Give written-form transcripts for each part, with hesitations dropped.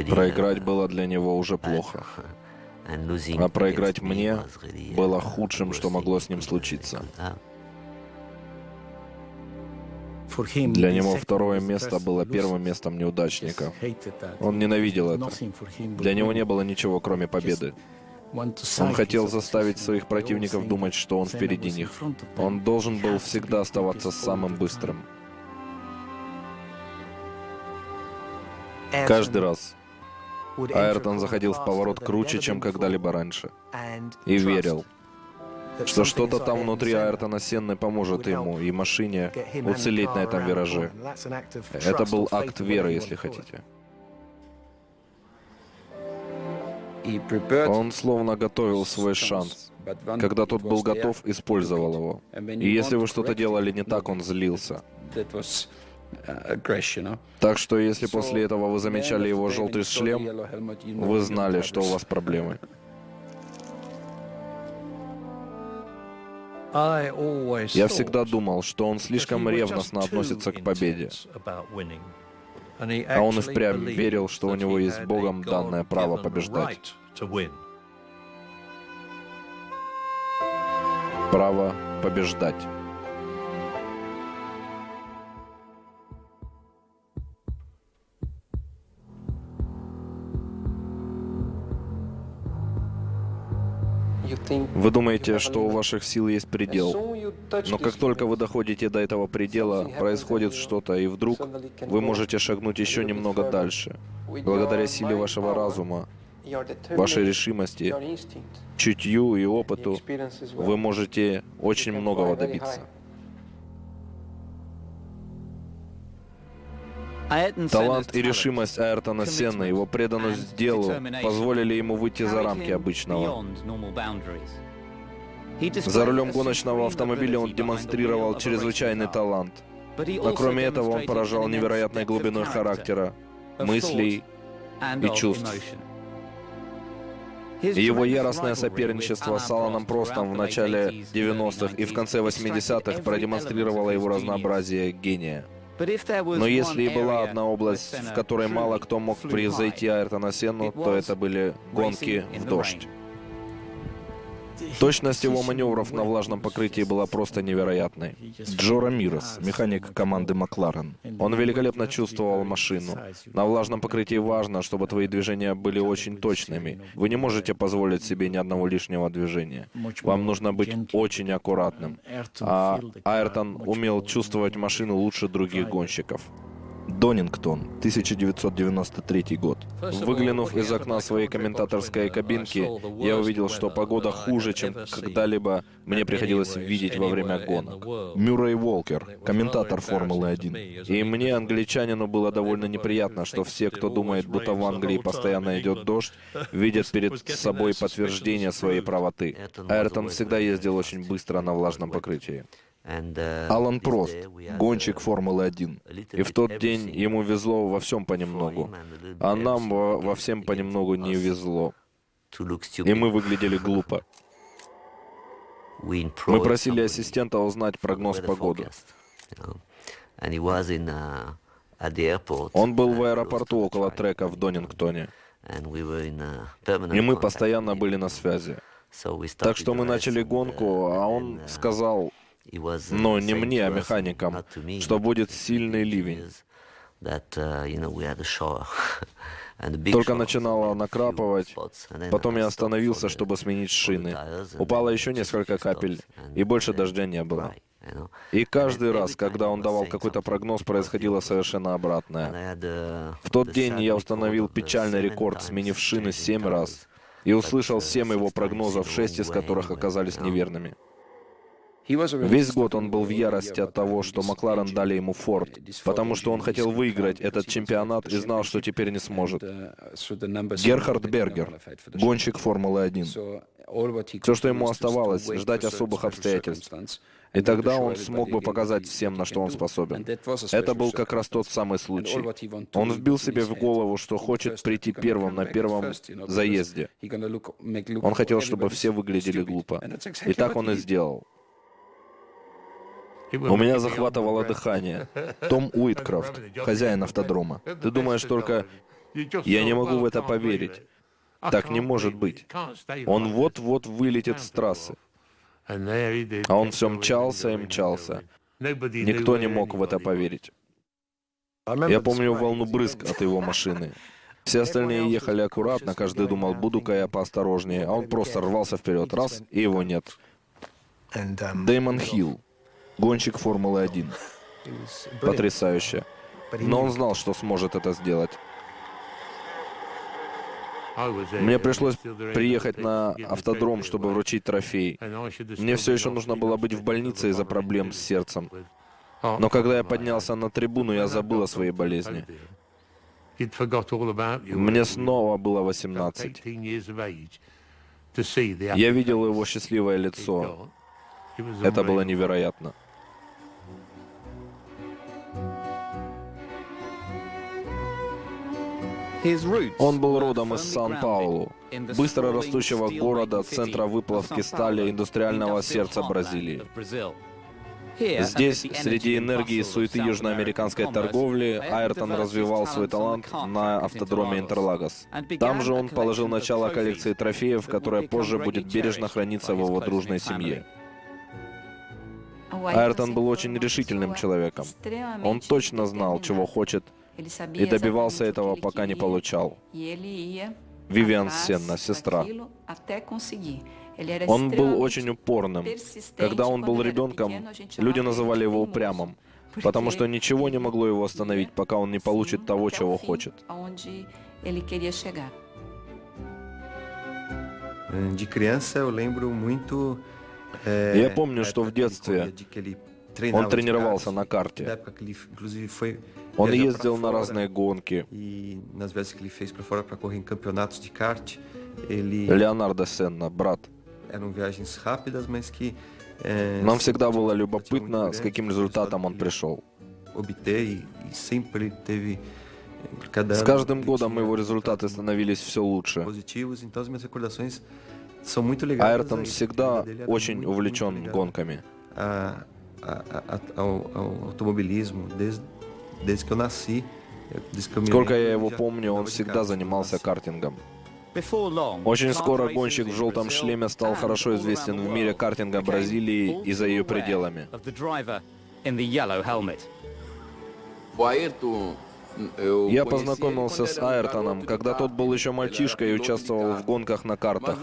Проиграть было для него уже плохо. А проиграть мне было худшим, что могло с ним случиться. Для него второе место было первым местом неудачника. Он ненавидел это. Для него не было ничего, кроме победы. Он хотел заставить своих противников думать, что он впереди них. Он должен был всегда оставаться самым быстрым. Каждый раз Айртон заходил в поворот круче, чем когда-либо раньше. И верил, что что-то там внутри Айртона Сенны поможет ему и машине уцелеть на этом вираже. Это был акт веры, если хотите. Он словно готовил свой шанс. Когда тот был готов, использовал его. И если вы что-то делали не так, он злился. Так что если после этого вы замечали его желтый шлем, вы знали, что у вас проблемы. Я всегда думал, что он слишком ревностно относится к победе. А он и впрямь верил, что у него есть Богом данное право побеждать. Право побеждать. Вы думаете, что у ваших сил есть предел, но как только вы доходите до этого предела, происходит что-то, и вдруг вы можете шагнуть еще немного дальше. Благодаря силе вашего разума, вашей решимости, чутью и опыту, вы можете очень многого добиться. Талант и решимость Айртона Сенны, его преданность делу позволили ему выйти за рамки обычного. За рулем гоночного автомобиля он демонстрировал чрезвычайный талант. Но кроме этого он поражал невероятной глубиной характера, мыслей и чувств. Его яростное соперничество с Аланом Простом в начале 90-х и в конце 80-х продемонстрировало его разнообразие гения. Но если и была одна область, в которой мало кто мог превзойти Айртона Сенну, то это были гонки в дождь. Точность его маневров на влажном покрытии была просто невероятной. Джо Рамирес, механик команды Макларен. Он великолепно чувствовал машину. На влажном покрытии важно, чтобы твои движения были очень точными. Вы не можете позволить себе ни одного лишнего движения. Вам нужно быть очень аккуратным. А Айртон умел чувствовать машину лучше других гонщиков. Донингтон, 1993 год. Выглянув из окна своей комментаторской кабинки, я увидел, что погода хуже, чем когда-либо мне приходилось видеть во время гонок. Мюррей Уолкер, комментатор Формулы-1. И мне, англичанину, было довольно неприятно, что все, кто думает, будто в Англии постоянно идет дождь, видят перед собой подтверждение своей правоты. Айртон всегда ездил очень быстро на влажном покрытии. Алан Прост, гонщик Формулы-1. И в тот день ему везло во всем понемногу, а нам во всем понемногу не везло. И мы выглядели глупо. Мы просили ассистента узнать прогноз погоды. Он был в аэропорту около трека в Донингтоне. И мы постоянно были на связи. Так что мы начали гонку, а он сказал... Но не мне, а механикам, что будет сильный ливень. Только начинало накрапывать, потом я остановился, чтобы сменить шины. Упало еще несколько капель, и больше дождя не было. И каждый раз, когда он давал какой-то прогноз, происходило совершенно обратное. В тот день я установил печальный рекорд, сменив шины 7 раз, и услышал 7 его прогнозов, 6 из которых оказались неверными. Весь год он был в ярости от того, что Макларен дали ему Форд, потому что он хотел выиграть этот чемпионат и знал, что теперь не сможет. Герхард Бергер, гонщик Формулы-1. Все, что ему оставалось, ждать особых обстоятельств. И тогда он смог бы показать всем, на что он способен. Это был как раз тот самый случай. Он вбил себе в голову, что хочет прийти первым на первом заезде. Он хотел, чтобы все выглядели глупо. И так он и сделал. У меня захватывало дыхание. Том Уиткрофт, хозяин автодрома. Ты думаешь только, я не могу в это поверить. Так не может быть. Он вот-вот вылетит с трассы. А он все мчался и мчался. Никто не мог в это поверить. Я помню волну брызг от его машины. Все остальные ехали аккуратно, каждый думал, буду-ка я поосторожнее, а он просто рвался вперед, раз, и его нет. Дэймон Хилл, гонщик Формулы-1. Потрясающе. Но он знал, что сможет это сделать. Мне пришлось приехать на автодром, чтобы вручить трофей. Мне все еще нужно было быть в больнице из-за проблем с сердцем. Но когда я поднялся на трибуну, я забыл о своей болезни. Мне снова было 18. Я видел его счастливое лицо. Это было невероятно. Он был родом из Сан-Паулу, быстро растущего города, центра выплавки стали, индустриального сердца Бразилии. Здесь, среди энергии и суеты южноамериканской торговли, Айртон развивал свой талант на автодроме Интерлагос. Там же он положил начало коллекции трофеев, которая позже будет бережно храниться в его дружной семье. Айртон был очень решительным человеком. Он точно знал, чего хочет, и добивался этого, пока не получал. Вивиан Сенна, сестра. Он был очень упорным. Когда он был ребенком, люди называли его упрямым, потому что ничего не могло его остановить, пока он не получит того, чего хочет. Я помню, что в детстве он тренировался на карте. Он ездил на разные гонки. Леонардо Сенна, брат. Нам всегда было любопытно, с каким результатом он пришел. С каждым годом его результаты становились все лучше. Айртон всегда очень увлечен гонками. Сколько я его помню, он всегда занимался картингом. Очень скоро гонщик в желтом шлеме стал хорошо известен в мире картинга Бразилии и за ее пределами. Я познакомился с Айртоном, когда тот был еще мальчишкой и участвовал в гонках на картах.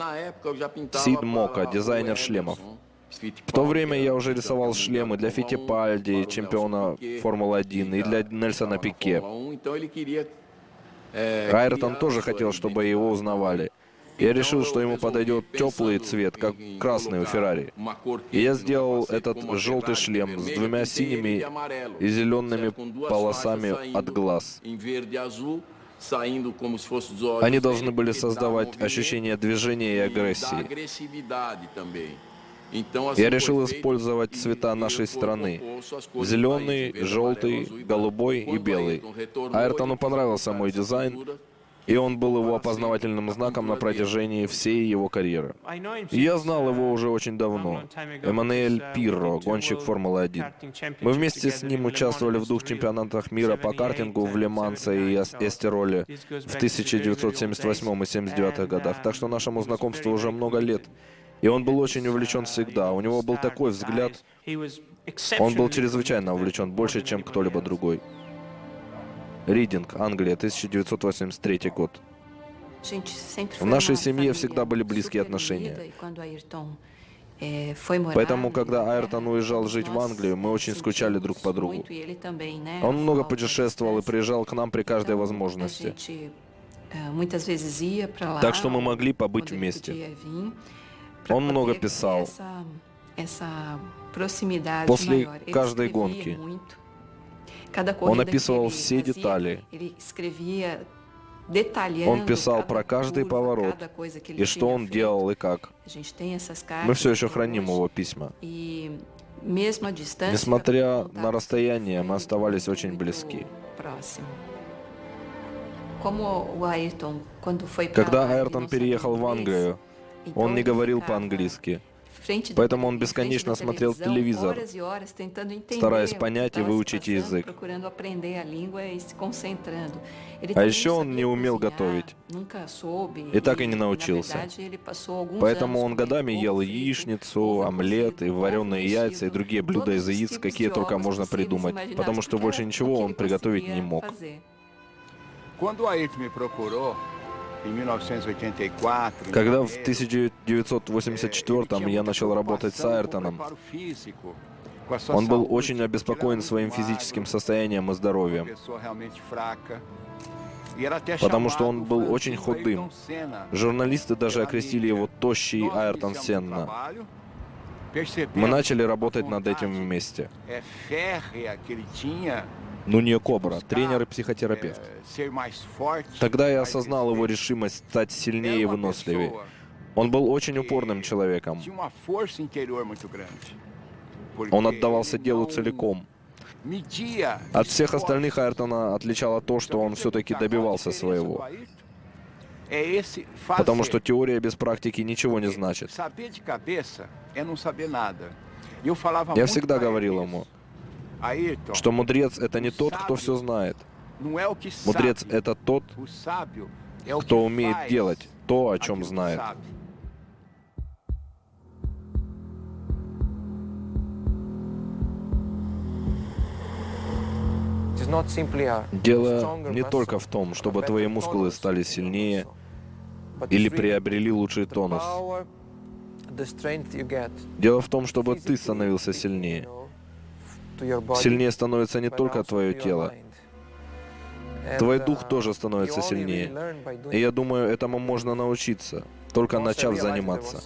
Сид Мока, дизайнер шлемов. В то время я уже рисовал шлемы для Фиттипальди, чемпиона Формулы-1, и для Нельсона Пике. Айртон тоже хотел, чтобы его узнавали. Я решил, что ему подойдет теплый цвет, как красный у Феррари. И я сделал этот желтый шлем с двумя синими и зелеными полосами от глаз. Они должны были создавать ощущение движения и агрессии. Я решил использовать цвета нашей страны. Зеленый, желтый, голубой и белый. Айртону понравился мой дизайн, и он был его опознавательным знаком на протяжении всей его карьеры. И я знал его уже очень давно. Эммануэль Пирро, гонщик Формулы-1. Мы вместе с ним участвовали в 2 чемпионатах мира по картингу в Ле-Мансе и Эстероле в 1978 и 1979 годах, так что нашему знакомству уже много лет. И он был очень увлечен всегда. У него был такой взгляд. Он был чрезвычайно увлечен, больше, чем кто-либо другой. Ридинг, Англия, 1983 год. В нашей семье всегда были близкие отношения. Поэтому, когда Айртон уезжал жить в Англию, мы очень скучали друг по другу. Он много путешествовал и приезжал к нам при каждой возможности. Так что мы могли побыть вместе. Он много писал. После каждой гонки он описывал все детали. Он писал про каждый поворот, и что он делал, и как. Мы все еще храним его письма. Несмотря на расстояние, мы оставались очень близки. Когда Айртон переехал в Англию, он не говорил по-английски. Поэтому он бесконечно смотрел телевизор, стараясь понять и выучить язык. А еще он не умел готовить. И так и не научился. Поэтому он годами ел яичницу, омлет, и вареные яйца, и другие блюда из яиц, какие только можно придумать. Потому что больше ничего он приготовить не мог. Когда в 1984 я начал работать с Айртоном, он был очень обеспокоен своим физическим состоянием и здоровьем, потому что он был очень худым. Журналисты даже окрестили его «тощий Айртон Сенна». Мы начали работать над этим вместе. Нуньо Кобра, тренер и психотерапевт. Тогда я осознал его решимость стать сильнее и выносливее. Он был очень упорным человеком. Он отдавался делу целиком. От всех остальных Айртона отличало то, что он все-таки добивался своего. Потому что теория без практики ничего не значит. Я всегда говорил ему, что мудрец — это не тот, кто все знает. Мудрец — это тот, кто умеет делать то, о чем знает. Дело не только в том, чтобы твои мускулы стали сильнее или приобрели лучший тонус. Дело в том, чтобы ты становился сильнее. Сильнее становится не только твое тело. Твой дух тоже становится сильнее. И я думаю, этому можно научиться, только начав заниматься.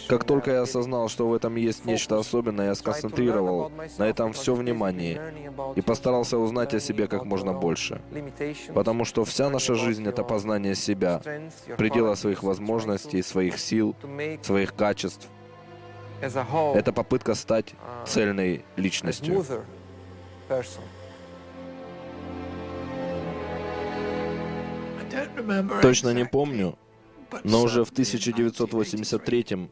Как только я осознал, что в этом есть нечто особенное, я сконцентрировал на этом все внимание и постарался узнать о себе как можно больше. Потому что вся наша жизнь — это познание себя, предела своих возможностей, своих сил, своих качеств. Это попытка стать цельной личностью. Точно не помню, но уже в 1983-м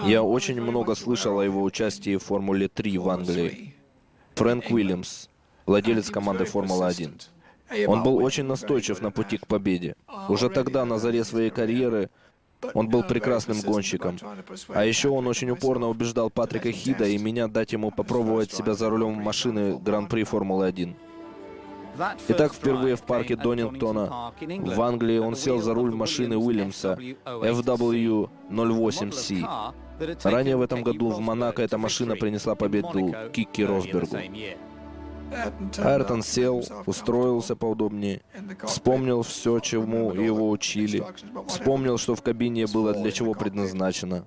я очень много слышал о его участии в Формуле-3 в Англии. Фрэнк Уильямс, владелец команды Формулы-1. Он был очень настойчив на пути к победе. Уже тогда, на заре своей карьеры, он был прекрасным гонщиком. А еще он очень упорно убеждал Патрика Хида и меня дать ему попробовать себя за рулем машины Гран-при Формулы-1. Итак, впервые в парке Донингтона в Англии он сел за руль машины Уильямса FW08C. Ранее в этом году в Монако эта машина принесла победу Кики Росбергу. Айртон сел, устроился поудобнее, вспомнил все, чему его учили, вспомнил, что в кабине было для чего предназначено.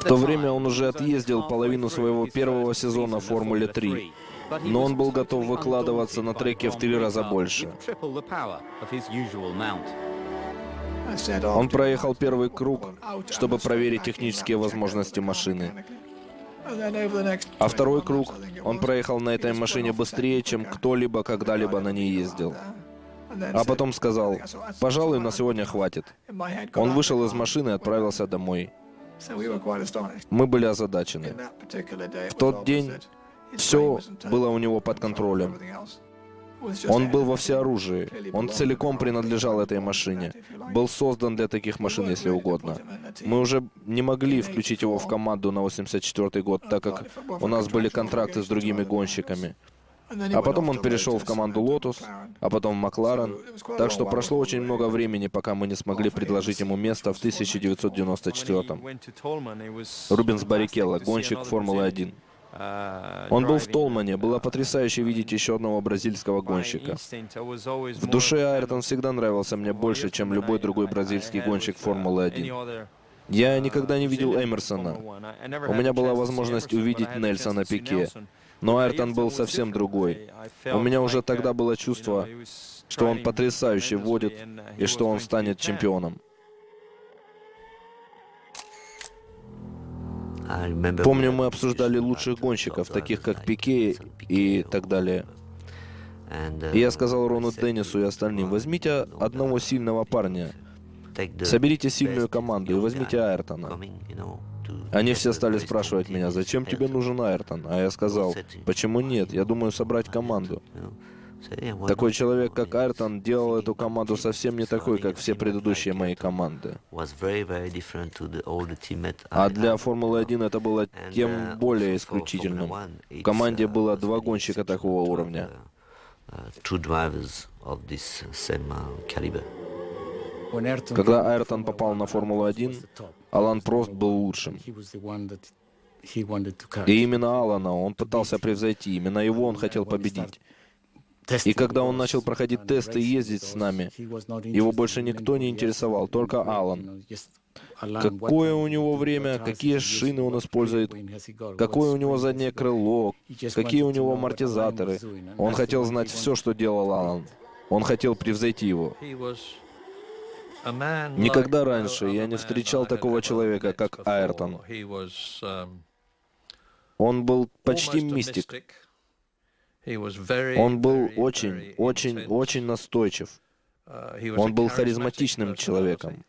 В то время он уже отъездил половину своего первого сезона в Формуле-3, но он был готов выкладываться на треке в 3 раза больше. Он проехал первый круг, чтобы проверить технические возможности машины. А второй круг он проехал на этой машине быстрее, чем кто-либо когда-либо на ней ездил. А потом сказал: «Пожалуй, на сегодня хватит». Он вышел из машины и отправился домой. Мы были озадачены. В тот день все было у него под контролем. Он был во всеоружии. Он целиком принадлежал этой машине. Был создан для таких машин, если угодно. Мы уже не могли включить его в команду на 84-й год, так как у нас были контракты с другими гонщиками. А потом он перешел в команду Lotus, а потом в Макларен. Так что прошло очень много времени, пока мы не смогли предложить ему место в 1994-м. Рубенс Баррикелло, гонщик Формулы-1. Он был в Толмане. Было потрясающе видеть еще одного бразильского гонщика. В душе Айртон всегда нравился мне больше, чем любой другой бразильский гонщик Формулы-1. Я никогда не видел Эмерсона. У меня была возможность увидеть Нельсона Пике. Но Айртон был совсем другой. У меня уже тогда было чувство, что он потрясающе водит и что он станет чемпионом. Помню, мы обсуждали лучших гонщиков, таких как Пике и так далее. И я сказал Рону Деннису и остальным: возьмите одного сильного парня, соберите сильную команду и возьмите Айртона. Они все стали спрашивать меня: зачем тебе нужен Айртон? А я сказал: почему нет? Я думаю собрать команду. Такой человек, как Айртон, делал эту команду совсем не такой, как все предыдущие мои команды. А для Формулы-1 это было тем более исключительным. В команде было два гонщика такого уровня. Когда Айртон попал на Формулу-1, Алан Прост был лучшим. И именно Алана он пытался превзойти, именно его он хотел победить. И когда он начал проходить тесты и ездить с нами, его больше никто не интересовал, только Алан. Какое у него время, какие шины он использует, какое у него заднее крыло, какие у него амортизаторы. Он хотел знать все, что делал Алан. Он хотел превзойти его. Никогда раньше я не встречал такого человека, как Айртон. Он был почти мистик. Он был очень настойчив. Он был харизматичным человеком.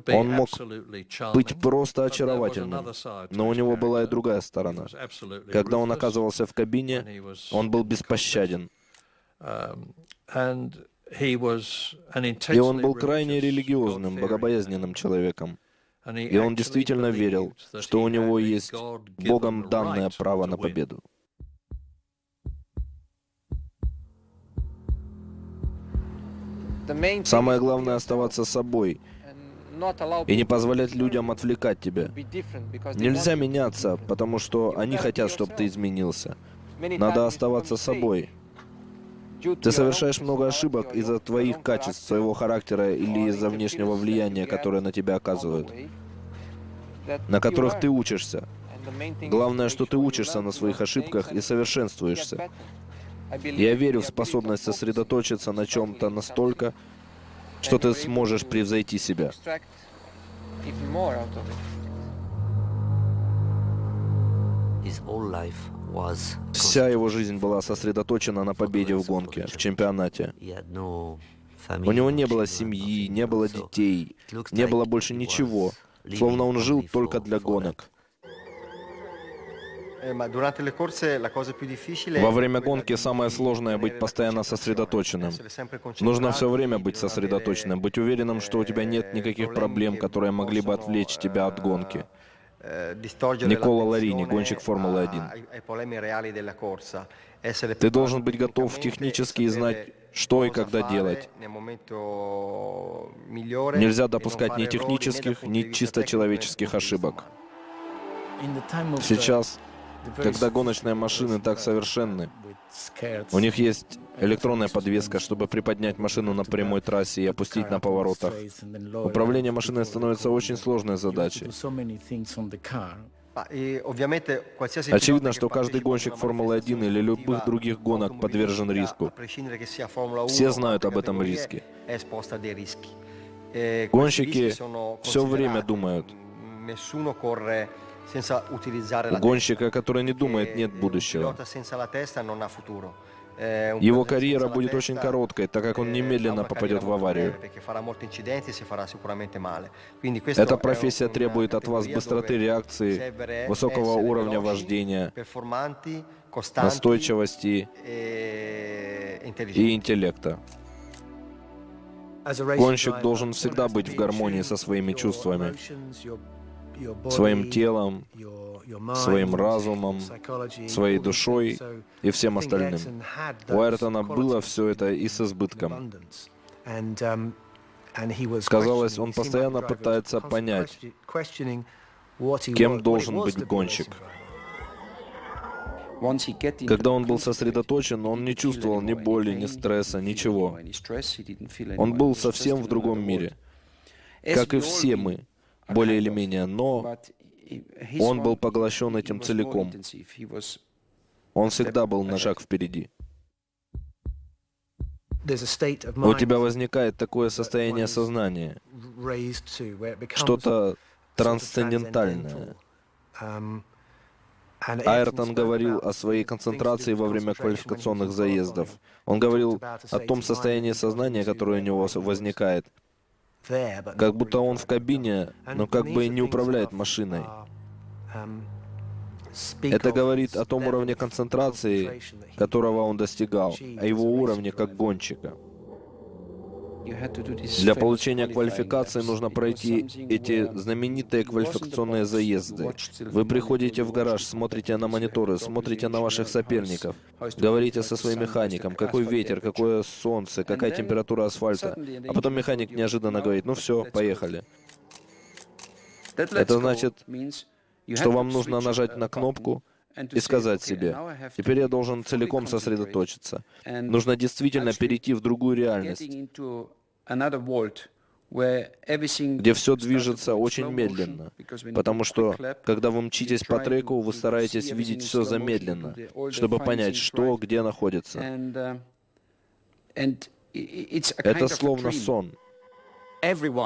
Он мог быть просто очаровательным, но у него была и другая сторона. Когда он оказывался в кабине, он был беспощаден. И он был крайне религиозным, богобоязненным человеком. И он действительно верил, что у него есть Богом данное право на победу. Самое главное — оставаться собой и не позволять людям отвлекать тебя. Нельзя меняться, потому что они хотят, чтобы ты изменился. Надо оставаться собой. Ты совершаешь много ошибок из-за твоих качеств, своего характера или из-за внешнего влияния, которое на тебя оказывают, на которых ты учишься. Главное, что ты учишься на своих ошибках и совершенствуешься. Я верю в способность сосредоточиться на чем-то настолько, что ты сможешь превзойти себя. Вся его жизнь была сосредоточена на победе в гонке, в чемпионате. У него не было семьи, не было детей, не было больше ничего, словно он жил только для гонок. Во время гонки самое сложное — быть постоянно сосредоточенным. Нужно все время быть сосредоточенным, быть уверенным, что у тебя нет никаких проблем, которые могли бы отвлечь тебя от гонки. Никола Ларини, гонщик Формулы-1. Ты должен быть готов технически и знать, что и когда делать. Нельзя допускать ни технических, ни чисто человеческих ошибок. Сейчас, когда гоночные машины так совершенны, у них есть электронная подвеска, чтобы приподнять машину на прямой трассе и опустить на поворотах. Управление машиной становится очень сложной задачей. Очевидно, что каждый гонщик Формулы-1 или любых других гонок подвержен риску. Все знают об этом риске. Гонщики все время думают. У гонщика, который не думает, нет будущего. Его карьера будет очень короткой, так как он немедленно попадет в аварию. Эта профессия требует от вас быстроты реакции, высокого уровня вождения, настойчивости и интеллекта. Гонщик должен всегда быть в гармонии со своими чувствами, своим телом, своим разумом, своей душой и всем остальным. У Айртона было все это и с избытком. Казалось, он постоянно пытается понять, кем должен быть гонщик. Когда он был сосредоточен, он не чувствовал ни боли, ни стресса, ничего. Он был совсем в другом мире, как и все мы, более или менее, но он был поглощен этим целиком. Он всегда был на шаг впереди. У тебя возникает такое состояние сознания, что-то трансцендентальное. Айртон говорил о своей концентрации во время квалификационных заездов. Он говорил о том состоянии сознания, которое у него возникает. Как будто он в кабине, но как бы и не управляет машиной. Это говорит о том уровне концентрации, которого он достигал, о его уровне как гонщика. Для получения квалификации нужно пройти эти знаменитые квалификационные заезды. Вы приходите в гараж, смотрите на мониторы, смотрите на ваших соперников, говорите со своим механиком, какой ветер, какое солнце, какая температура асфальта. А потом механик неожиданно говорит: ну все, поехали. Это значит, что вам нужно нажать на кнопку и сказать себе: теперь я должен целиком сосредоточиться. Нужно действительно перейти в другую реальность, где все движется очень медленно. Потому что, когда вы мчитесь по треку, вы стараетесь видеть все замедленно, чтобы понять, что где находится. Это словно сон.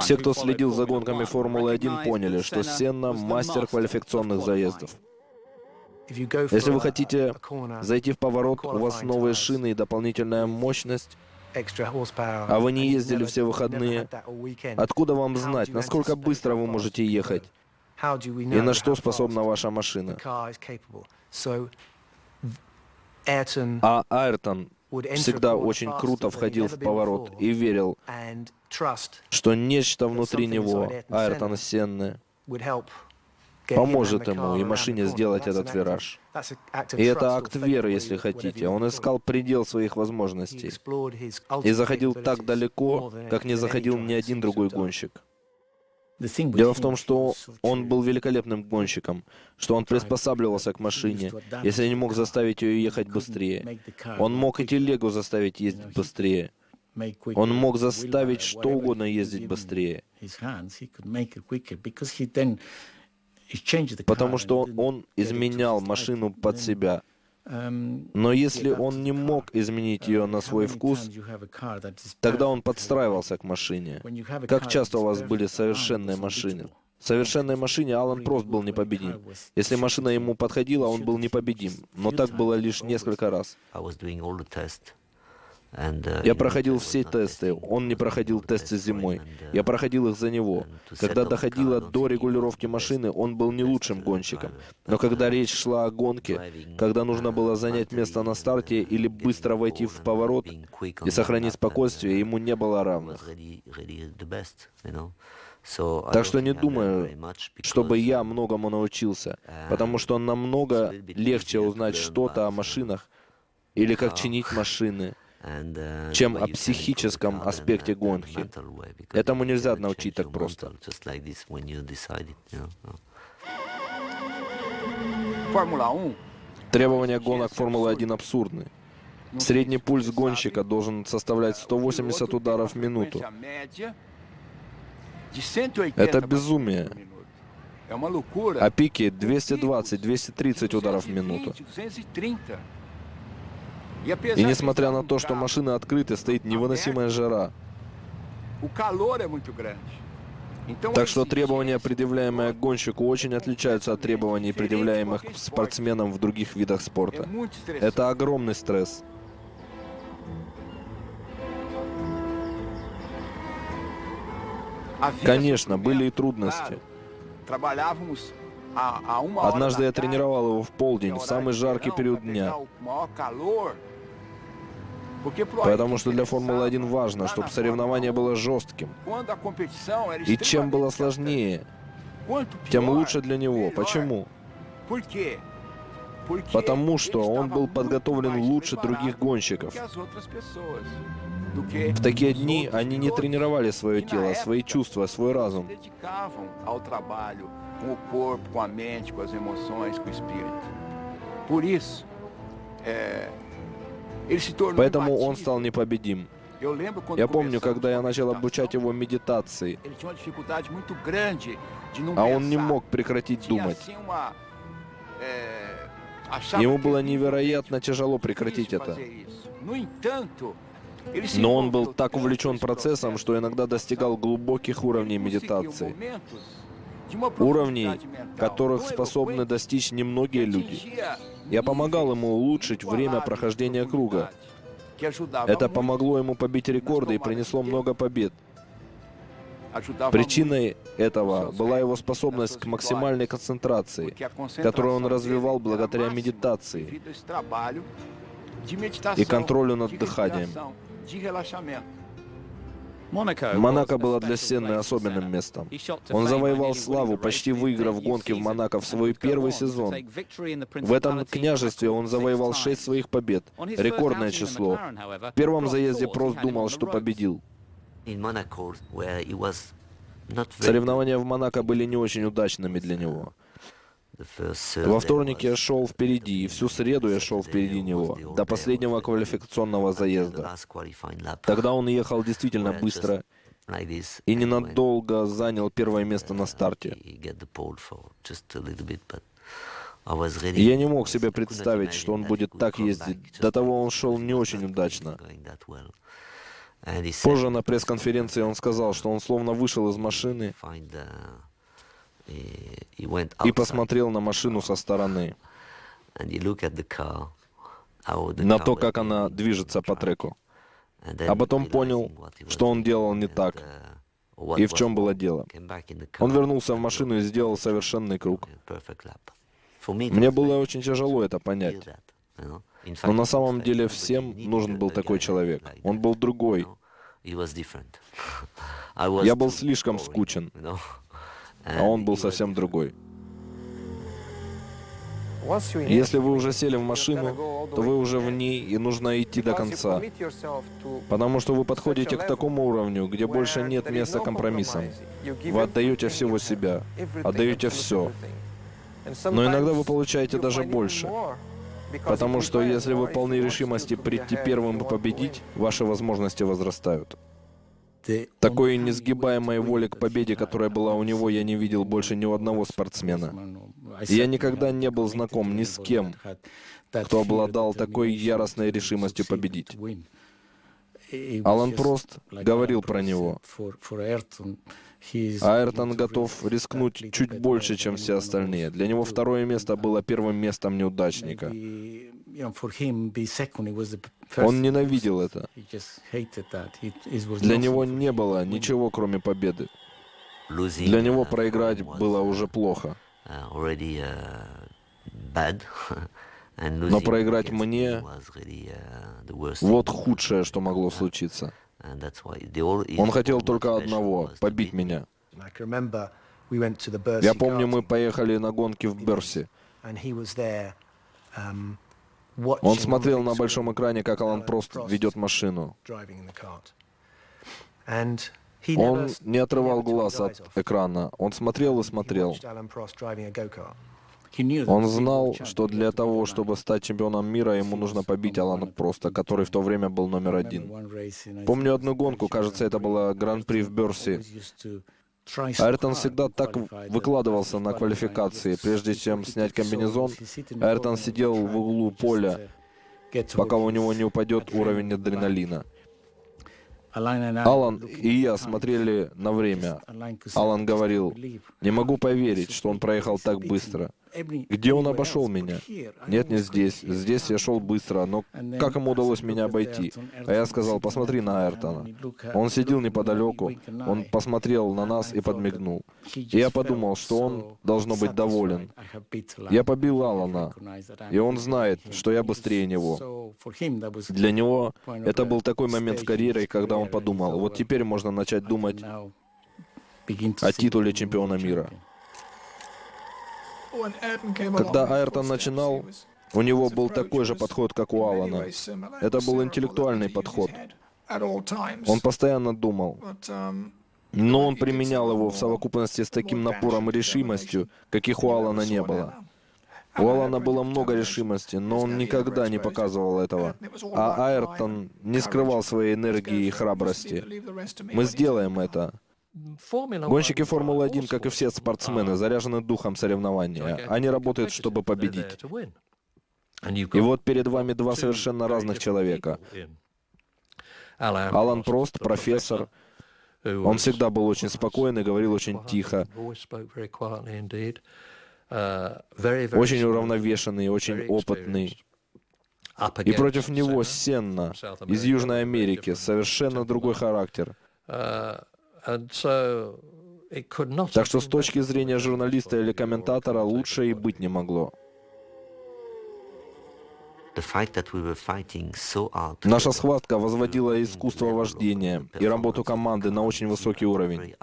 Все, кто следил за гонками Формулы-1, поняли, что Сенна — мастер квалификационных заездов. Если вы хотите зайти в поворот, у вас новые шины и дополнительная мощность, а вы не ездили все выходные, откуда вам знать, насколько быстро вы можете ехать и на что способна ваша машина? А Айртон всегда очень круто входил в поворот и верил, что нечто внутри него, Айртона Сенны, поможет ему и машине сделать этот вираж. И это акт веры, если хотите. Он искал предел своих возможностей и заходил так далеко, как не заходил ни один другой гонщик. Дело в том, что он был великолепным гонщиком, что он приспосабливался к машине, если не мог заставить ее ехать быстрее. Он мог и телегу заставить ездить быстрее. Он мог заставить что угодно ездить быстрее. Потому что он изменял машину под себя. Но если он не мог изменить ее на свой вкус, тогда он подстраивался к машине. Как часто у вас были совершенные машины? В совершенной машине Алан Прост был непобедим. Если машина ему подходила, он был непобедим. Но так было лишь несколько раз. Я проходил все тесты, он не проходил тесты зимой. Я проходил их за него. Когда доходило до регулировки машины, он был не лучшим гонщиком. Но когда речь шла о гонке, когда нужно было занять место на старте или быстро войти в поворот и сохранить спокойствие, ему не было равных. Так что не думаю, чтобы я многому научился, потому что намного легче узнать что-то о машинах или как чинить машины, чем о психическом аспекте гонки. Этому нельзя научить так просто. Требования гонок Формулы-1 абсурдны. Средний пульс гонщика должен составлять 180 ударов в минуту. Это безумие. А пики 220-230 ударов в минуту. И несмотря на то, что машины открыты, стоит невыносимая жара. Так что требования, предъявляемые гонщику, очень отличаются от требований, предъявляемых спортсменам в других видах спорта. Это огромный стресс. Конечно, были и трудности. Однажды я тренировал его в полдень, в самый жаркий период дня. Потому что для Формулы-1 важно, чтобы соревнование было жестким. И чем было сложнее, тем лучше для него. Почему? Потому что он был подготовлен лучше других гонщиков. В такие дни они не тренировали свое тело, свои чувства, свой разум. Поэтому он стал непобедим. Я помню, когда я начал обучать его медитации, а он не мог прекратить думать. Ему было невероятно тяжело прекратить это. Но он был так увлечен процессом, что иногда достигал глубоких уровней медитации. уровней, которых способны достичь немногие люди. Я помогал ему улучшить время прохождения круга. Это помогло ему побить рекорды и принесло много побед. Причиной этого была его способность к максимальной концентрации, которую он развивал благодаря медитации и контролю над дыханием. Монако было для Сенны особенным местом. Он завоевал славу, почти выиграв гонки в Монако в свой первый сезон. В этом княжестве он завоевал 6 своих побед, рекордное число. В первом заезде Прост думал, что победил. Соревнования в Монако были не очень удачными для него. Во вторник я шел впереди, и всю среду я шел впереди него, до последнего квалификационного заезда. Тогда он ехал действительно быстро и ненадолго занял первое место на старте. Я не мог себе представить, что он будет так ездить. До того он шел не очень удачно. Позже на пресс-конференции он сказал, что он словно вышел из машины и посмотрел на машину со стороны, на то, как она движется по треку. А потом понял, что он делал не так, и в чем было дело. Он вернулся в машину и сделал совершенный круг. Мне было очень тяжело это понять. Но на самом деле всем нужен был такой человек. Он был другой. Я был слишком скучен, а он был совсем другой. Если вы уже сели в машину, то вы уже в ней, и нужно идти до конца. Потому что вы подходите к такому уровню, где больше нет места компромиссам. Вы отдаете всего себя, отдаете все. Но иногда вы получаете даже больше. Потому что если вы полны решимости прийти первым и победить, ваши возможности возрастают. Такой несгибаемой воли к победе, которая была у него, я не видел больше ни у одного спортсмена. И я никогда не был знаком ни с кем, кто обладал такой яростной решимостью победить. Алан Прост говорил про него. Айртон готов рискнуть чуть больше, чем все остальные. Для него второе место было первым местом неудачника. Он ненавидел это. Для него не было ничего, кроме победы. Для него проиграть было уже плохо. Но проиграть мне — вот худшее, что могло случиться. Он хотел только одного — побить меня. Я помню, мы поехали на гонки в Берси. Он смотрел на большом экране, как Алан Прост ведет машину. Он не отрывал глаз от экрана. Он смотрел и смотрел. Он знал, что для того, чтобы стать чемпионом мира, ему нужно побить Алана Проста, который в то время был номер 1. Помню одну гонку, кажется, это была Гран-при в Берси. Айртон всегда так выкладывался на квалификации. Прежде чем снять комбинезон, Айртон сидел в углу поля, пока у него не упадет уровень адреналина. Алан и я смотрели на время. Алан говорил: «Не могу поверить, что он проехал так быстро. Где он обошел меня? Нет, не здесь. Здесь я шел быстро, но как ему удалось меня обойти?» А я сказал: «Посмотри на Айртона». Он сидел неподалеку, он посмотрел на нас и подмигнул. И я подумал, что он должно быть доволен. Я побил Алана, и он знает, что я быстрее него. Для него это был такой момент в карьере, когда он подумал: вот теперь можно начать думать о титуле чемпиона мира. Когда Айртон начинал, у него был такой же подход, как у Алана. Это был интеллектуальный подход. Он постоянно думал, но он применял его в совокупности с таким напором и решимостью, каких у Алана не было. У Алана было много решимости, но он никогда не показывал этого. А Айртон не скрывал своей энергии и храбрости. Мы сделаем это. Гонщики Формулы-1, как и все спортсмены, заряжены духом соревнования. Они работают, чтобы победить. И вот перед вами два совершенно разных человека. Алан Прост, профессор, Он всегда был очень спокойный, говорил очень тихо, очень уравновешенный, очень опытный. И против него Сенна из Южной Америки, совершенно другой характер. Так что с точки зрения журналиста или комментатора лучше и быть не могло. Наша схватка возводила искусство вождения и работу команды на очень высокий уровень.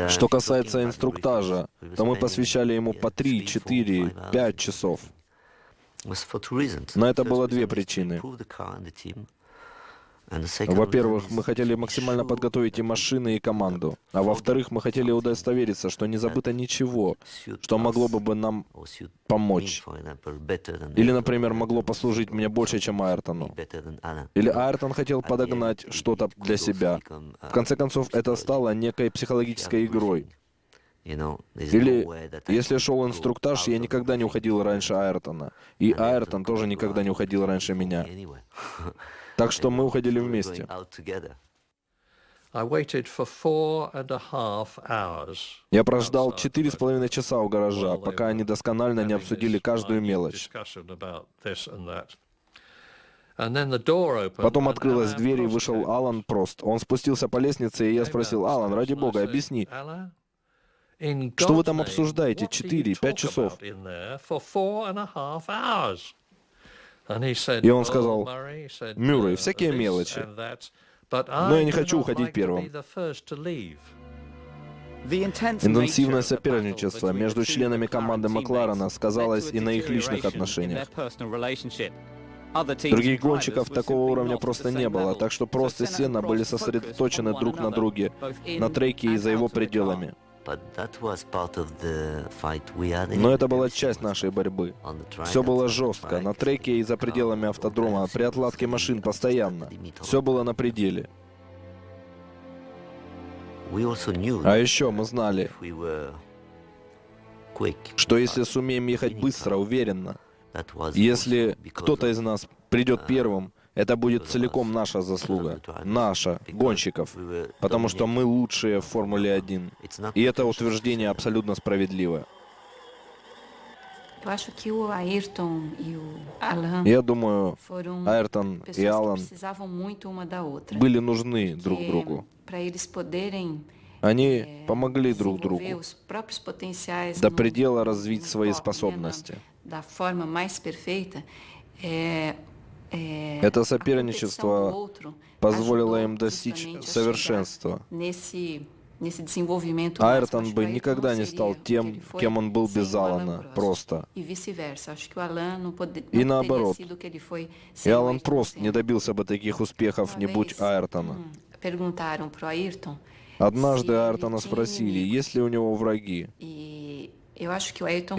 Что касается инструктажа, то мы посвящали ему по 3, 4, 5 часов. Но это было две причины. Во-первых, мы хотели максимально подготовить и машины, и команду. А во-вторых, мы хотели удостовериться, что не забыто ничего, что могло бы нам помочь. Или, например, могло послужить мне больше, чем Айртону. Или Айртон хотел подогнать что-то для себя. В конце концов, это стало некой психологической игрой. Или, если шел инструктаж, я никогда не уходил раньше Айртона. И Айртон тоже никогда не уходил раньше меня. Так что мы уходили вместе. Я прождал 4,5 часа у гаража, пока они досконально не обсудили каждую мелочь. Потом открылась дверь, и вышел Алан Прост. Он спустился по лестнице, и я спросил: «Алан, ради бога, объясни, что вы там обсуждаете 4-5 часов?» И он сказал: «Мюррей, всякие мелочи. Но я не хочу уходить первым». Интенсивное соперничество между членами команды Макларена сказалось и на их личных отношениях. Других гонщиков такого уровня просто не было, так что Прост и Сенна были сосредоточены друг на друге, на треке и за его пределами. Но это была часть нашей борьбы. Все было жестко, на треке и за пределами автодрома, при отладке машин постоянно. Все было на пределе. А еще мы знали, что если сумеем ехать быстро, уверенно, если кто-то из нас придет первым, это будет целиком наша заслуга, наша, гонщиков, потому что мы лучшие в Формуле-1. И это утверждение абсолютно справедливо. Я думаю, Айртон и Алан были нужны друг другу. Они помогли друг другу до предела развить свои способности. Это соперничество позволило им достичь совершенства. Айртон бы никогда не стал тем, кем он был без Алана, просто. И наоборот. И Алан Прост не добился бы таких успехов, не будь Айртона. Однажды Айртона спросили, есть ли у него враги. И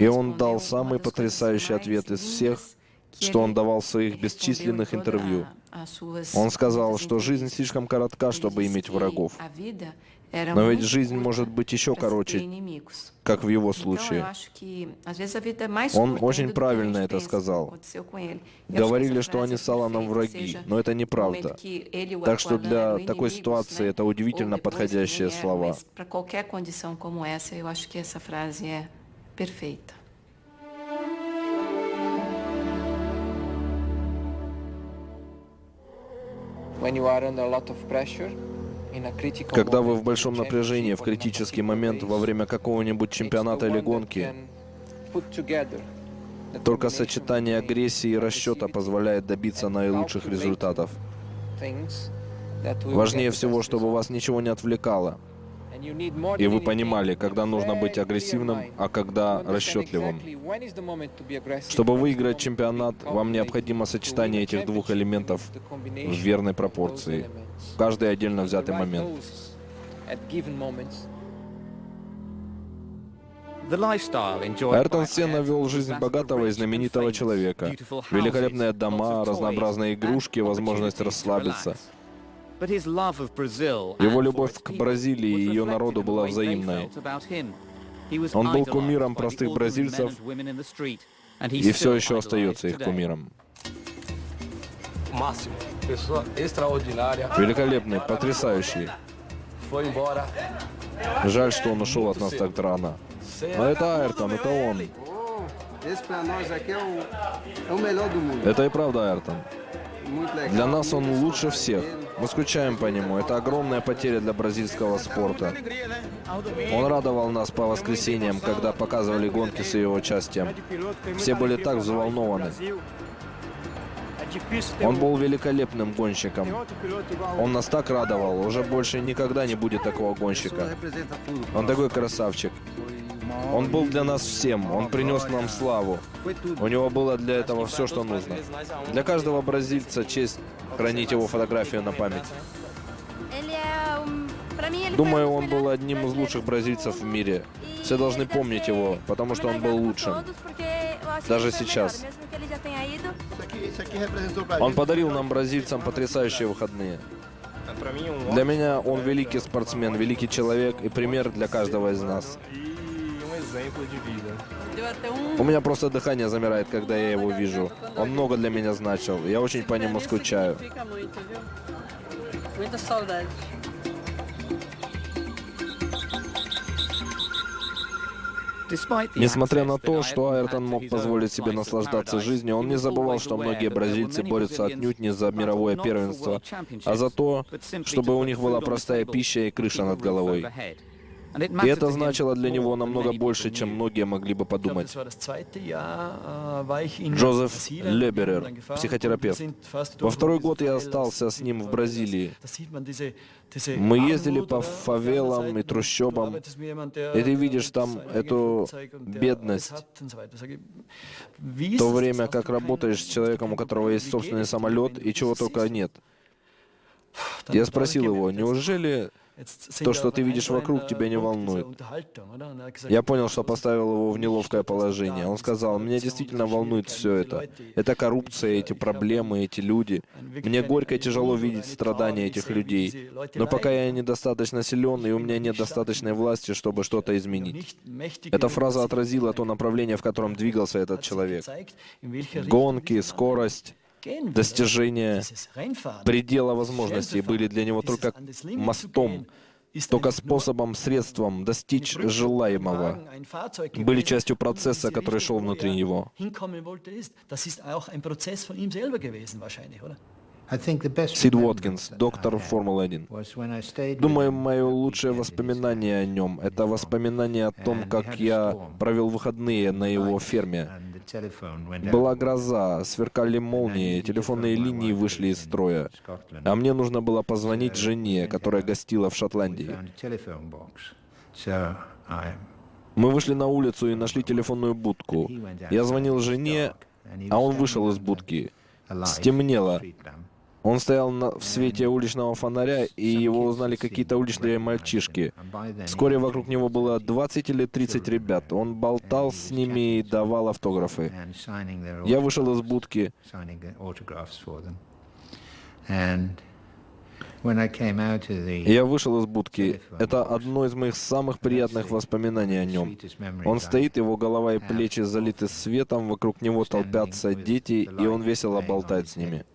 он дал самый потрясающий ответ из всех, что он давал в своих бесчисленных интервью. Он сказал, что жизнь слишком коротка, чтобы иметь врагов. Но ведь жизнь может быть еще короче, как в его случае. Он очень правильно это сказал. Говорили, что они с Аланом враги, но это неправда. Так что для такой ситуации это удивительно подходящие слова. Когда вы в большом напряжении, в критический момент, во время какого-нибудь чемпионата или гонки, только сочетание агрессии и расчета позволяет добиться наилучших результатов. Важнее всего, чтобы вас ничего не отвлекало, и вы понимали, когда нужно быть агрессивным, а когда расчетливым. Чтобы выиграть чемпионат, вам необходимо сочетание этих двух элементов в верной пропорции, в каждый отдельно взятый момент. Айртон Сенна вел жизнь богатого и знаменитого человека. Великолепные дома, разнообразные игрушки, возможность расслабиться. Его любовь к Бразилии и ее народу была взаимной. Он был кумиром простых бразильцев и все еще остается их кумиром. máximo. Pessoa extraordinária. Великолепный, потрясающий. Foi embora. Жаль, что он ушел от нас так рано. Но это Айртон, это он. Esse pra nós aqui é o melhor do mundo. Это и правда Айртон. Muito legal. Для нас он лучше всех. Мы скучаем по нему. Это огромная потеря для бразильского спорта. Он радовал нас по воскресеньям, когда показывали гонки с его участием. Все были так взволнованы. Он был великолепным гонщиком. Он нас так радовал. Уже больше никогда не будет такого гонщика. Representa tudo. Он такой красавчик. Он был для нас всем. Он принес нам славу. Foi tudo. У него было для этого все, что нужно. Для каждого бразильца честь хранить его фотографию на память. Думаю, он был одним из лучших бразильцев в мире. Все должны помнить его, потому что он был лучшим. Даже сейчас. Isso aqui representou pra Он gente. подарил нам, бразильцам, потрясающие выходные. Для меня он великий спортсмен, великий человек и пример для каждого из нас. У меня просто дыхание замирает, когда я его вижу. Он много для меня значил. Я очень по нему скучаю. Muita saudade. Несмотря на то, что Айртон мог позволить себе наслаждаться жизнью, он не забывал, что многие бразильцы борются отнюдь не за мировое первенство, а за то, чтобы у них была простая пища и крыша над головой. И это значило для него намного больше, чем многие могли бы подумать. Джозеф Леберер, психотерапевт. Во второй год я остался с ним в Бразилии. Мы ездили по фавелам и трущобам, и ты видишь там эту бедность, в то время как работаешь с человеком, у которого есть собственный самолет и чего только нет. Я спросил его, неужели то, что ты видишь вокруг, тебя не волнует? Я понял, что поставил его в неловкое положение. Он сказал, меня действительно волнует все это. Это коррупция, эти проблемы, эти люди. Мне горько и тяжело видеть страдания этих людей. Но пока я недостаточно силен, и у меня нет достаточной власти, чтобы что-то изменить. Эта фраза отразила то направление, в котором двигался этот человек. Гонки, скорость, достижения предела возможностей были для него только мостом, только способом, средством достичь желаемого. Были частью процесса, который шел внутри него. Сид Уоткинс, доктор Формулы-1. Думаю, мое лучшее воспоминание о нем — это воспоминание о том, как я провел выходные на его ферме. Была гроза, сверкали молнии, телефонные линии вышли из строя. А мне нужно было позвонить жене, которая гостила в Шотландии. Мы вышли на улицу и нашли телефонную будку. Я звонил жене, а он вышел из будки. Стемнело. Он стоял в свете уличного фонаря, и его узнали какие-то уличные мальчишки. Вскоре вокруг него было 20 или 30 ребят. Он болтал с ними и давал автографы. Я вышел из будки. Я вышел из будки. Это одно из моих самых приятных воспоминаний о нем. Он стоит, его голова и плечи залиты светом, вокруг него толпятся дети, и он весело болтает с ними.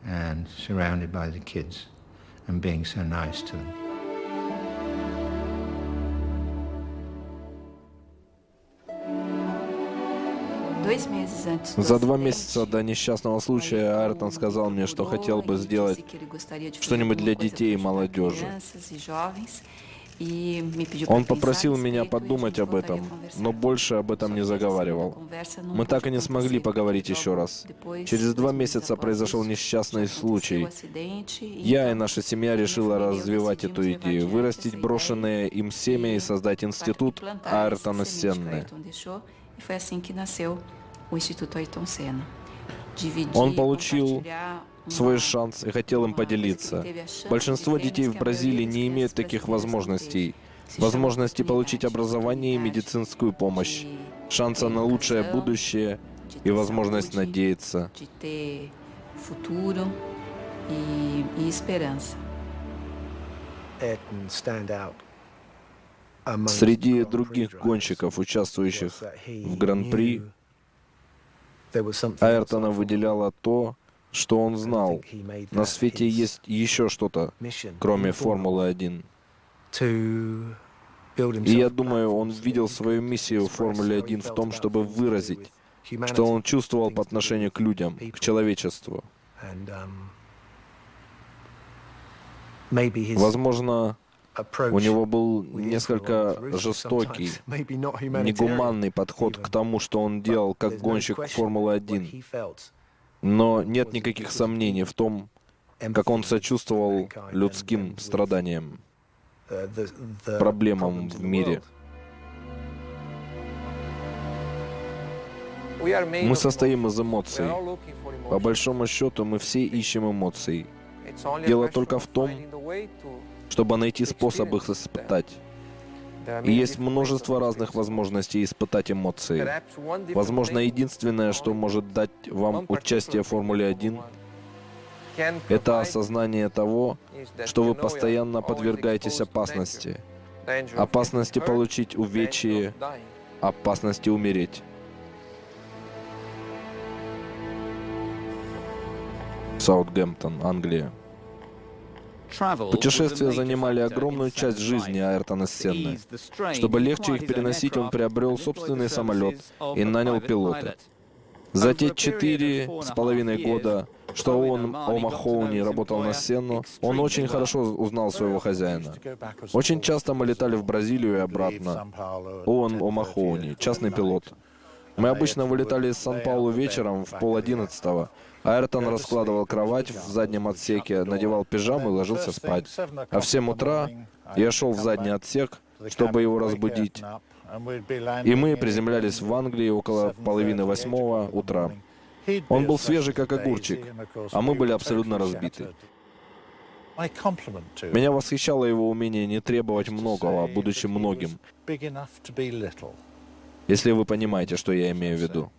And surrounded by the kids and being so nice to them. За 2 месяца до несчастного случая Айртон сказал мне, что хотел бы сделать что-нибудь для детей и молодежи. Он попросил меня подумать об этом, но больше об этом не заговаривал. Мы так и не смогли поговорить еще раз. Через 2 месяца произошел несчастный случай. Я и наша семья решила развивать эту идею, вырастить брошенное им семя и создать институт Айртона Сенны. Он получил свой шанс и хотел им поделиться. Большинство детей в Бразилии не имеют таких возможностей. Возможности получить образование и медицинскую помощь, шанса на лучшее будущее и возможность надеяться. Среди других гонщиков, участвующих в Гран-при, Айртона выделяло то, что он знал. На свете есть еще что-то, кроме Формулы-1. И я думаю, он видел свою миссию в Формуле-1 в том, чтобы выразить, что он чувствовал по отношению к людям, к человечеству. Возможно, у него был несколько жестокий, негуманный подход к тому, что он делал как гонщик Формулы-1. Но нет никаких сомнений в том, как он сочувствовал людским страданиям, проблемам в мире. Мы состоим из эмоций. По большому счету, мы все ищем эмоций. Дело только в том, чтобы найти способ их испытать. И есть множество разных возможностей испытать эмоции. Возможно, единственное, что может дать вам участие в Формуле-1, это осознание того, что вы постоянно подвергаетесь опасности. Опасности получить увечье, опасности умереть. Саутгемптон, Англия. Путешествия занимали огромную часть жизни Айртона Сенны. Чтобы легче их переносить, он приобрел собственный самолет и нанял пилота. За те 4,5 года, что он, О'Махоуни, работал на Сенну, он очень хорошо узнал своего хозяина. Очень часто мы летали в Бразилию и обратно. Он, О'Махоуни, частный пилот. Мы обычно вылетали из Сан-Паулу вечером в 10:30. Айртон раскладывал кровать в заднем отсеке, надевал пижаму и ложился спать. А в 7 утра я шел в задний отсек, чтобы его разбудить. И мы приземлялись в Англии около 7:30 утра. Он был свежий, как огурчик, а мы были абсолютно разбиты. Меня восхищало его умение не требовать многого, будучи многим. Если вы понимаете, что я имею в виду.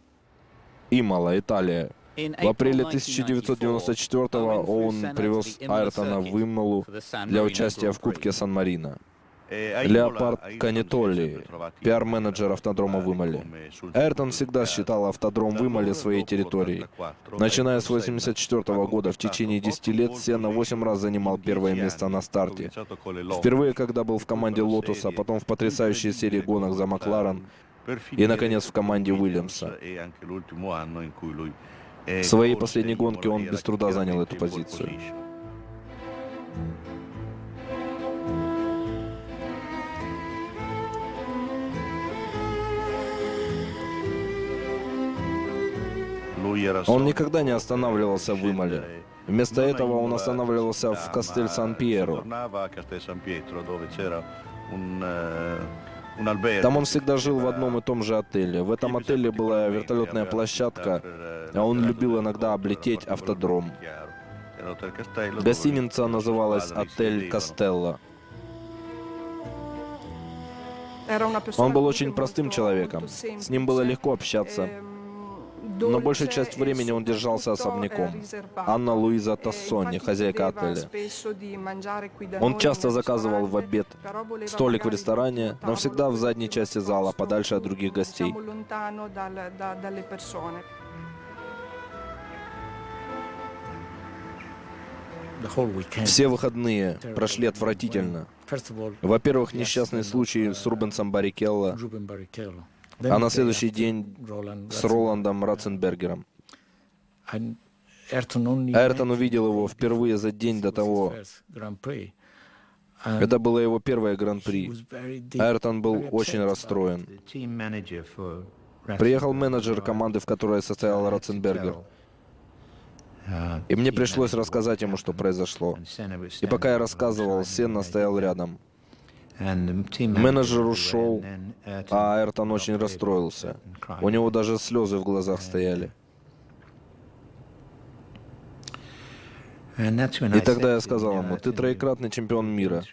Имола, Италия. В апреле 1994-го Оуэн привез Айртона в Имолу для участия в Кубке Сан-Марино. Леопард Канитолли, пиар-менеджер автодрома в Имоле. Айртон всегда считал автодром в Имоле своей территорией. Начиная с 1984 года, в течение 10 лет Сенна 8 раз занимал первое место на старте. Впервые, когда был в команде Лотуса, потом в потрясающей серии гонок за Макларен и, наконец, в команде Уильямса. В своей последней гонке он без труда занял эту позицию. Он никогда не останавливался в Имоле. Вместо этого он останавливался в Кастель-Сан-Пьеро. Там он всегда жил в одном и том же отеле. В этом отеле была вертолетная площадка, а он любил иногда облететь автодром. Гостиница называлась «Отель Кастелло». Он был очень простым человеком. С ним было легко общаться. Но большую часть времени он держался особняком. Анна Луиза Тассони, хозяйка отеля. Он часто заказывал в обед столик в ресторане, но всегда в задней части зала, подальше от других гостей. Все выходные прошли отвратительно. Во-первых, несчастный случай с Рубенсом Баррикелло, а на следующий день с Роландом Ратценбергером. Айртон увидел его впервые за день до того. Это было его первое гран-при. Айртон был очень расстроен. Приехал менеджер команды, в которой состоял Ратценбергер. И мне пришлось рассказать ему, что произошло. И пока я рассказывал, Сенна стоял рядом. Менеджер ушел, а Айртон очень расстроился. У него даже слезы в глазах стояли. И тогда я сказал ему: ты троекратный чемпион мира.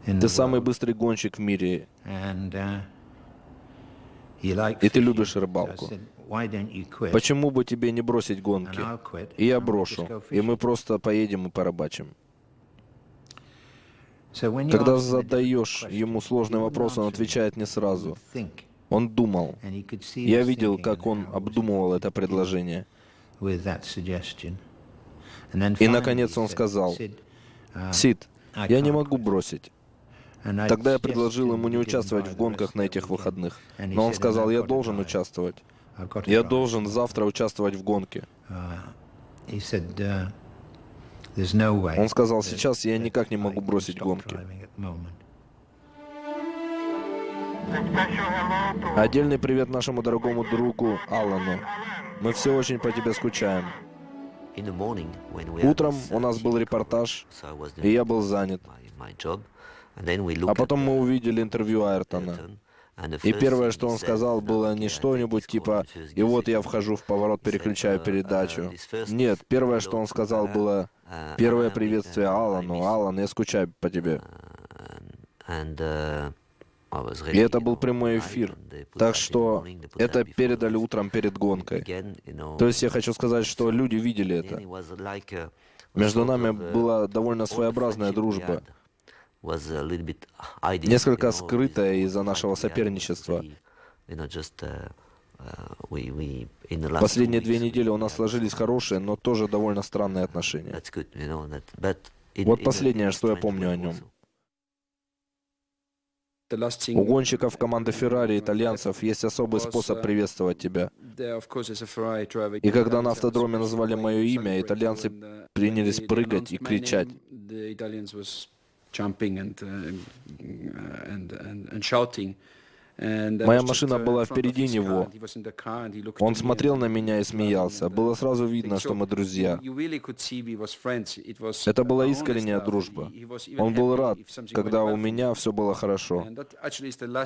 Ты самый быстрый гонщик в мире. И ты любишь рыбалку. Почему бы тебе не бросить гонки? И я брошу. И мы просто поедем и порыбачим. Когда задаешь ему сложный вопрос, он отвечает не сразу. Он думал. And he could see Я his видел, thinking как and он how he was обдумывал это предложение. with that suggestion. And then И, finally наконец, he он said, сказал: "Sid, «Сид, I я не can't могу quit." бросить». And I Тогда я suggested предложил to him ему не he didn't участвовать buy в the гонках rest на that этих weekend. выходных. And he Но он said, сказал: "And I've «Я got to должен drive. участвовать. I've got to Я drive." должен завтра участвовать в гонке». He said, "There's no way Он сказал: that- «Сейчас я that никак не I могу can бросить stop гонки». driving at the moment." Отдельный привет нашему дорогому другу Аллану. Мы все очень по тебе скучаем. Утром у нас был репортаж, и я был занят. А потом мы увидели интервью Айртона. И первое, что он сказал, было не что-нибудь типа «И вот я вхожу в поворот, переключаю передачу». Нет, первое, что он сказал, было «Первое приветствие Аллану. Аллан, я скучаю по тебе». И это был прямой эфир. Так что это передали утром перед гонкой. То есть я хочу сказать, что люди видели это. Между нами была довольно своеобразная дружба. Несколько скрытая из-за нашего соперничества. Последние 2 недели у нас сложились хорошие, но тоже довольно странные отношения. Вот последнее, что я помню о нем. У гонщиков команды Феррари, итальянцев, есть особый способ приветствовать тебя. И когда на автодроме назвали мое имя, итальянцы принялись прыгать и кричать. Моя машина была впереди него. Он смотрел на меня и смеялся. Было сразу видно, что мы друзья. Это была искренняя дружба. Он был рад, когда у меня все было хорошо.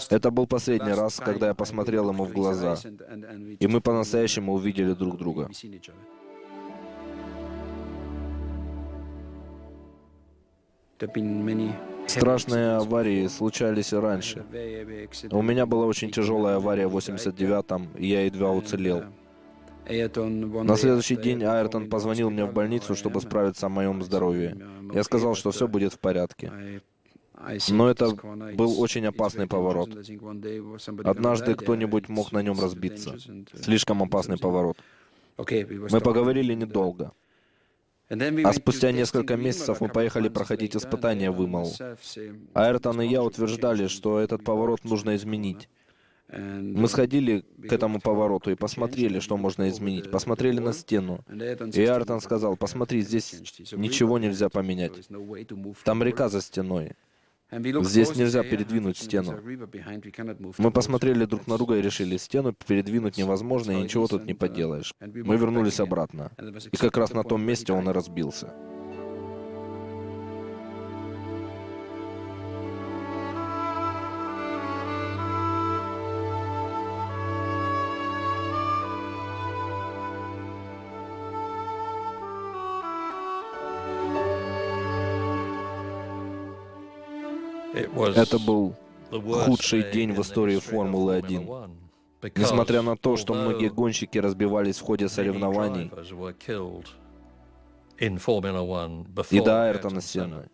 Это был последний раз, когда я посмотрел ему в глаза, и мы по-настоящему увидели друг друга. Страшные аварии случались и раньше. У меня была очень тяжелая авария в 89-м, и я едва уцелел. На следующий день Айртон позвонил мне в больницу, чтобы справиться о моем здоровье. Я сказал, что все будет в порядке. Но это был очень опасный поворот. Однажды кто-нибудь мог на нем разбиться. Слишком опасный поворот. Мы поговорили недолго. А спустя несколько месяцев мы поехали проходить испытания в Ималу. Айртон и я утверждали, что этот поворот нужно изменить. Мы сходили к этому повороту и посмотрели, что можно изменить. Посмотрели на стену. И Айртон сказал: «Посмотри, здесь ничего нельзя поменять. Там река за стеной. Здесь нельзя передвинуть стену». Мы посмотрели друг на друга и решили: стену передвинуть невозможно, и ничего тут не поделаешь. Мы вернулись обратно. И как раз на том месте он и разбился. Это был худший день в истории Формулы-1. Несмотря на то, что многие гонщики разбивались в ходе соревнований, и до Айртона Сенны,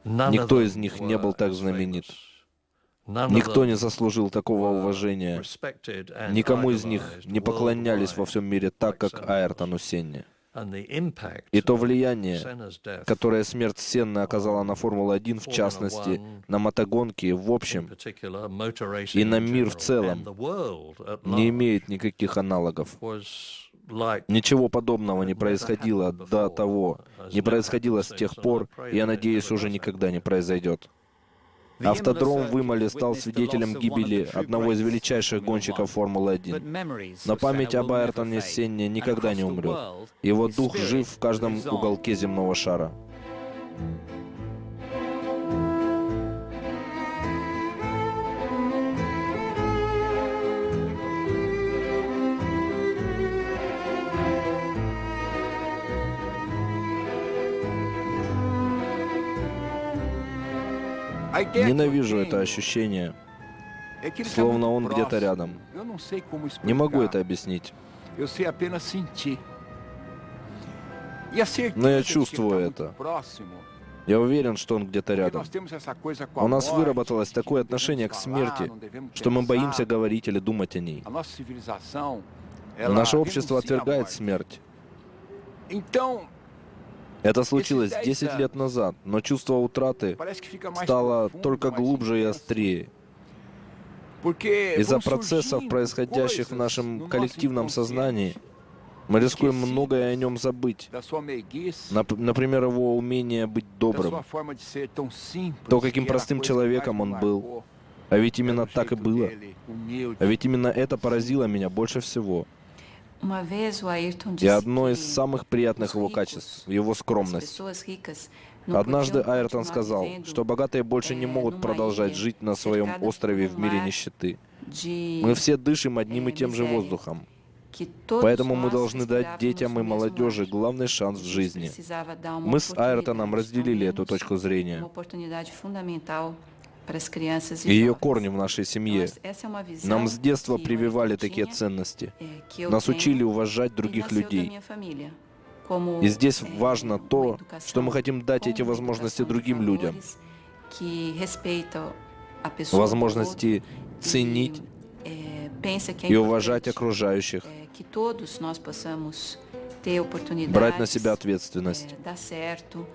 никто из них не был так знаменит. Никто не заслужил такого уважения. Никому из них не поклонялись во всем мире так, как Айртону Сенне. И то влияние, которое смерть Сенны оказала на Формулу-1, в частности, на мотогонки в общем, и на мир в целом, не имеет никаких аналогов. Ничего подобного не происходило до того, не происходило с тех пор, и, я надеюсь, уже никогда не произойдет. Автодром в Имале стал свидетелем гибели одного из величайших гонщиков Формулы-1. Но память об Айртоне Сенне никогда не умрет. Его дух жив в каждом уголке земного шара. Ненавижу это ощущение, словно он где-то рядом. Не могу это объяснить. Но я чувствую это. Я уверен, что он где-то Porque рядом. nós temos essa coisa com a У нас morte, выработалось de такое não отношение к devemos смерти, falar, não devemos что мы pensar. боимся говорить или думать о ней. A nossa civilização, ela Наше общество renuncia à отвергает morte. смерть. Então, Это случилось 10 лет назад, но чувство утраты parece que fica mais стало profundo, только mais глубже и intenso. острее. Porque Из-за vão процессов, surgindo происходящих в coisas no нашем nosso коллективном inconsciente, сознании, мы рискуем многое о нем забыть. da sua meiguice, Например, его умение быть da добрым. sua forma de ser tão simples, То, каким que era a простым coisa que человеком mais он me был. marcou, А ведь era именно o так и jeito было. dele, humilde. А ведь именно это поразило меня больше всего. Uma vez o Ayrton И disse одно из que самых приятных его качеств — его as скромность. pessoas ricas não Однажды podiam Айртон continuar сказал, vivendo что богатые больше не могут продолжать жить на своем острове в мире нищеты. Мы все дышим одним и тем же воздухом. que todos Поэтому мы nós должны дать детям и respirávamos no mesmo молодежи ar. главный шанс в жизни. Precisava dar uma Мы с Айртоном oportunidade, разделили ao эту menos точку зрения. uma oportunidade fundamental para as crianças e И ее jovens. корни в нашей семье. Então, essa é uma visão Нам с детства que o прививали Ayrton такие tinha, ценности. que eu Нас tenho, учили уважать e других nasceu da людей. minha família. Como, И здесь uma важно то, educação что мы хотим дать эти com возможности educação de другим людям. valores que respeitam a pessoa do Возможности outro, ценить pensa que é и уважать importante, окружающих. que todos nós possamos ter oportunidades, Брать на себя ответственность. dar certo,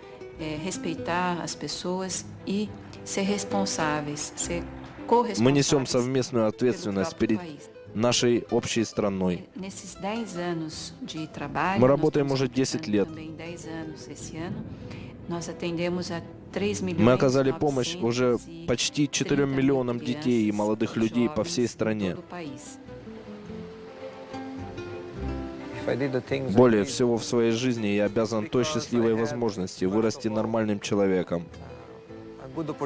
respeitar as pessoas e ser responsáveis, ser corresponsáveis Мы несем совместную pelo ответственность próprio перед país. нашей общей страной. Nesses 10 anos de trabalho, Мы nós работаем estamos уже 10 completando лет. também 10 anos esse ano, nós atendemos a 3 milhões Мы оказали помощь уже почти 4 миллионам детей и молодых людей по всей стране. Более всего в своей жизни я обязан той счастливой возможности вырасти нормальным человеком,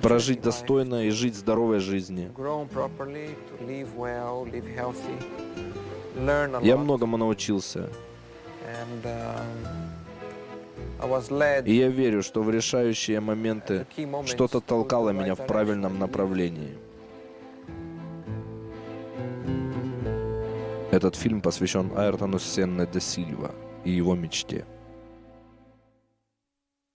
прожить достойно и жить здоровой жизнью. Я многому научился, и я верю, что в решающие моменты что-то толкало меня в правильном направлении. Этот фильм посвящен Айртону Сенне де Сильва и его мечте.